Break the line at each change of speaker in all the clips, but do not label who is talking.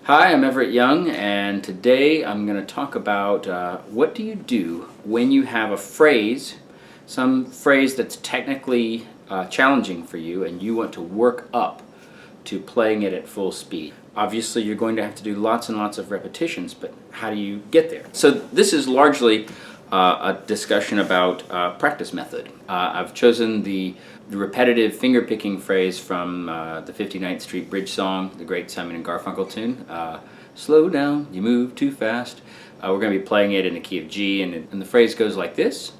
Hi, I'm Everett Young, and today I'm going to talk about what do you do when you have a phrase, some phrase that's technically challenging for you, and you want to work up to playing it at full speed. Obviously, you're going to have to do lots and lots of repetitions, but how do you get there? So this is largely a discussion about practice method. I've chosen the repetitive finger-picking phrase from the 59th Street Bridge song, the great Simon and Garfunkel tune. Slow down, you move too fast. We're going to be playing it in the key of G, and the phrase goes like this.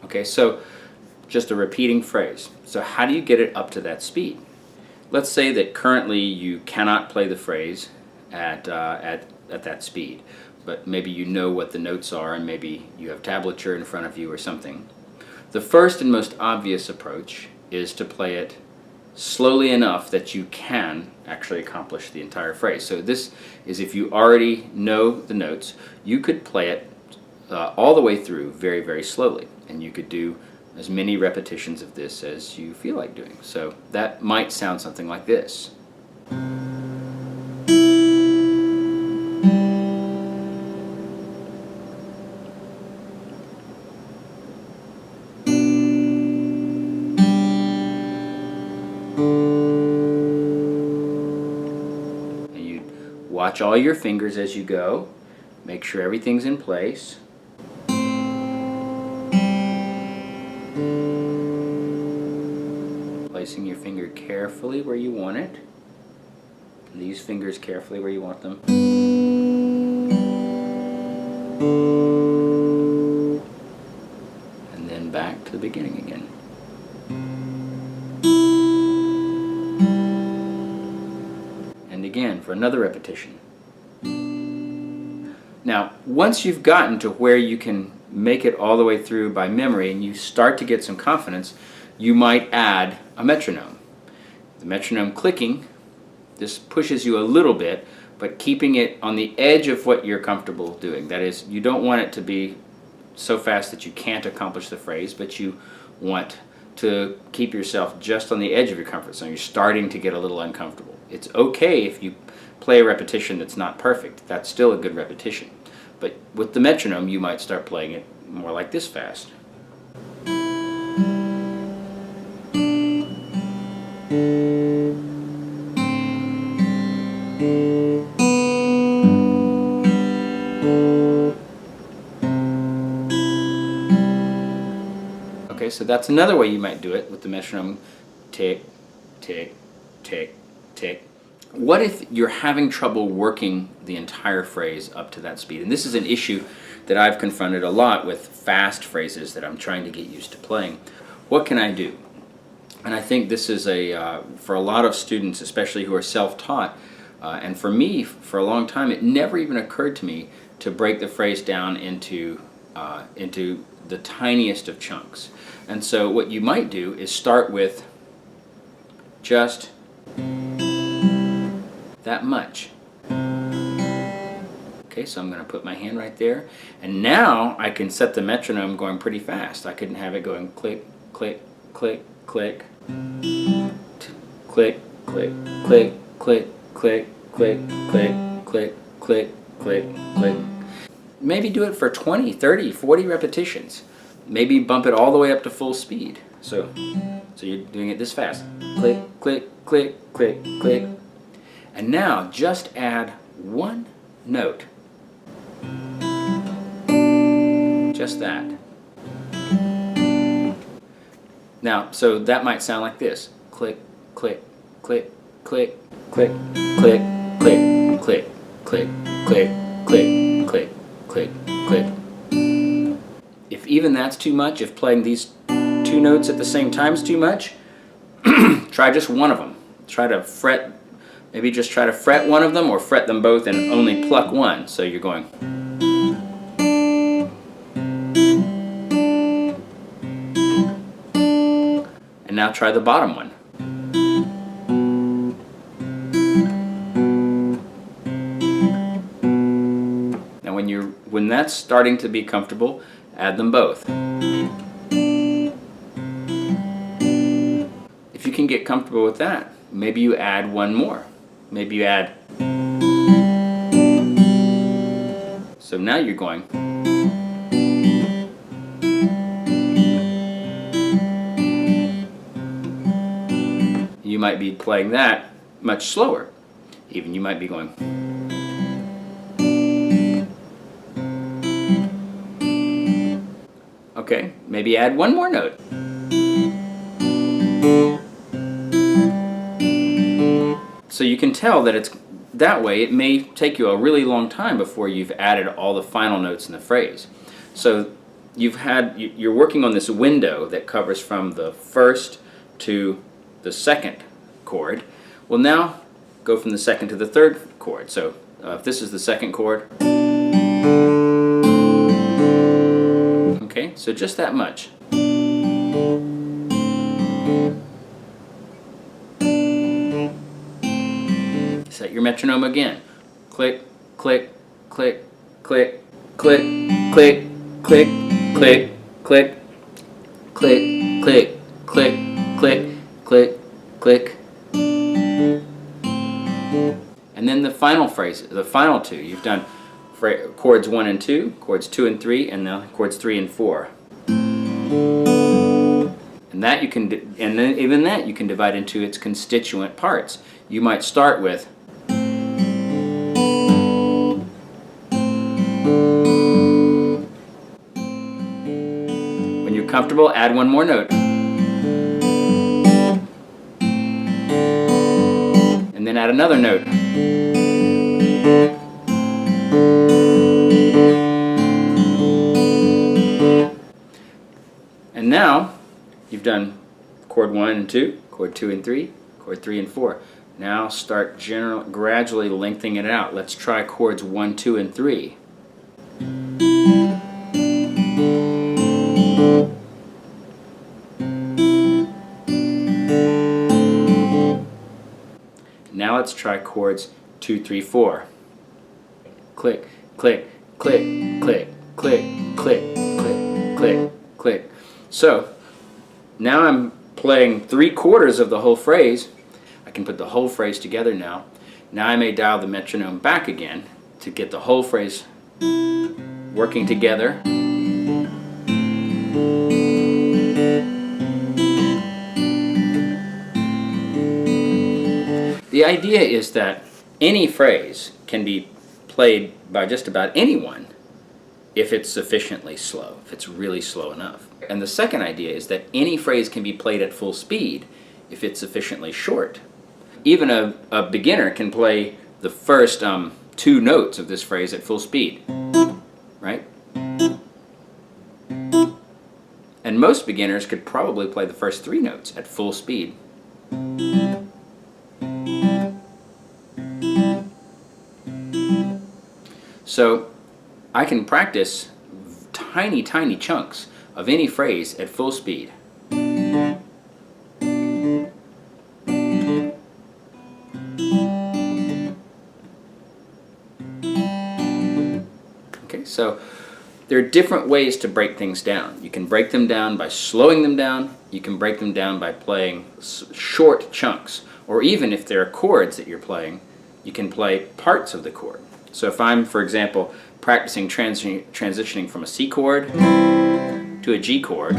Okay, so just a repeating phrase. So how do you get it up to that speed? Let's say that currently you cannot play the phrase at that speed, but maybe you know what the notes are and maybe you have tablature in front of you or something. The first and most obvious approach is to play it slowly enough that you can actually accomplish the entire phrase. So this is if you already know the notes, you could play it all the way through very, very slowly, and you could do as many repetitions of this as you feel like doing. So that might sound something like this. And you watch all your fingers as you go, make sure everything's in place. Placing your finger carefully where you want it. And these fingers carefully where you want them. And then back to the beginning again. And again for another repetition. Now, once you've gotten to where you can make it all the way through by memory and you start to get some confidence, you might add a metronome. The metronome clicking, this pushes you a little bit, but keeping it on the edge of what you're comfortable doing. That is, you don't want it to be so fast that you can't accomplish the phrase, but you want to keep yourself just on the edge of your comfort zone. You're starting to get a little uncomfortable. It's okay if you play a repetition that's not perfect. That's still a good repetition. But with the metronome, you might start playing it more like this fast. Okay, so that's another way you might do it with the metronome. Tick, tick, tick, tick. What if you're having trouble working the entire phrase up to that speed? And this is an issue that I've confronted a lot with fast phrases that I'm trying to get used to playing. What can I do? And I think this is for a lot of students, especially who are self-taught, and for me, for a long time, it never even occurred to me to break the phrase down into the tiniest of chunks. And so what you might do is start with just that much. Okay, so I'm going to put my hand right there, and now I can set the metronome going pretty fast. I can have it going click, click, click, click, click, click, click, click, click, click, click, click, click, click, click. Maybe do it for 20, 30, 40 repetitions. Maybe bump it all the way up to full speed. So you're doing it this fast. Click, click, click, click, click. And now just add one note. Just that. Now, so that might sound like this. Click, click, click, click, click, click, click, click, click, click, click, click, click, click. If even that's too much, if playing these two notes at the same time is too much, try just one of them. Try to fret, maybe just try to fret one of them or fret them both and only pluck one. So you're going. And now try the bottom one. when that's starting to be comfortable, add them both. If you can get comfortable with that, maybe you add one more. Maybe you add. So now you're going. You might be playing that much slower. Even you might be going. Okay, maybe add one more note. So you can tell that it's that way. It may take you a really long time before you've added all the final notes in the phrase. So you're working on this window that covers from the first to the second chord. Well, now go from the second to the third chord. So if this is the second chord, okay, so just that much. Set your metronome again. Click, click, click, click, click, click, click, click, click, click, click, click, click, click, click. And then the final phrase, the final two. You've done chords 1 and 2, chords 2 and 3, and now chords 3 and 4. And that you can, and then even that you can divide into its constituent parts. You might start with. When you're comfortable, add one more note. And then add another note. And now you've done chord 1 and 2, chord 2 and 3, chord 3 and 4. Now start gradually lengthening it out. Let's try chords 1, 2, and 3. Now let's try chords 2, 3, 4. Click, click, click, click, click, click, click, click, click. So now I'm playing 3/4 of the whole phrase. I can put the whole phrase together now. Now I may dial the metronome back again to get the whole phrase working together. The idea is that any phrase can be played by just about anyone if it's sufficiently slow, if it's really slow enough. And the second idea is that any phrase can be played at full speed if it's sufficiently short. Even a beginner can play the first 2 notes of this phrase at full speed, right? And most beginners could probably play the first 3 notes at full speed. So I can practice tiny, tiny chunks of any phrase at full speed. Okay, so there are different ways to break things down. You can break them down by slowing them down. You can break them down by playing short chunks. Or even if there are chords that you're playing, you can play parts of the chord. So if I'm, for example, practicing transitioning from a C chord to a G chord,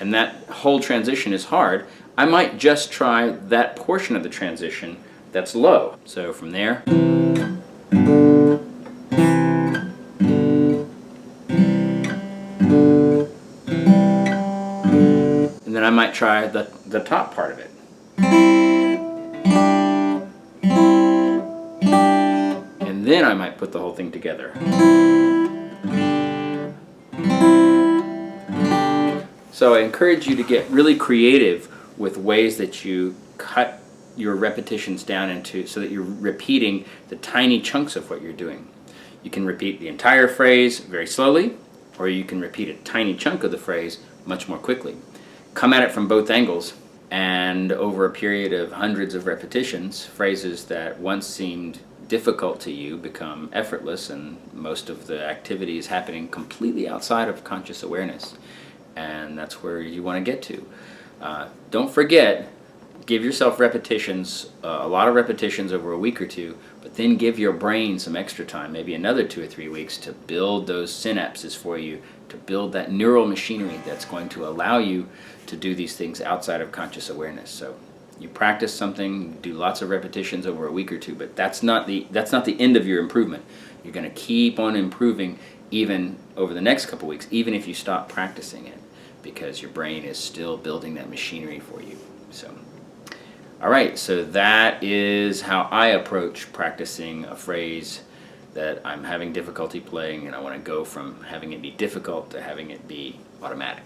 and that whole transition is hard, I might just try that portion of the transition that's low. So from there, and then I might try the top part of it. And then I might put the whole thing together. So I encourage you to get really creative with ways that you cut your repetitions down into so that you're repeating the tiny chunks of what you're doing. You can repeat the entire phrase very slowly, or you can repeat a tiny chunk of the phrase much more quickly. Come at it from both angles, and over a period of hundreds of repetitions, phrases that once seemed difficult to you become effortless, and most of the activity is happening completely outside of conscious awareness. And that's where you want to get to. Don't forget, give yourself repetitions, a lot of repetitions over a week or two, but then give your brain some extra time, maybe another 2 or 3 weeks, to build those synapses for you, to build that neural machinery that's going to allow you to do these things outside of conscious awareness. So you practice something, do lots of repetitions over a week or two, but that's not the end of your improvement. You're going to keep on improving even over the next couple weeks, even if you stop practicing it, because your brain is still building that machinery for you. So, all right, so that is how I approach practicing a phrase that I'm having difficulty playing, and I want to go from having it be difficult to having it be automatic.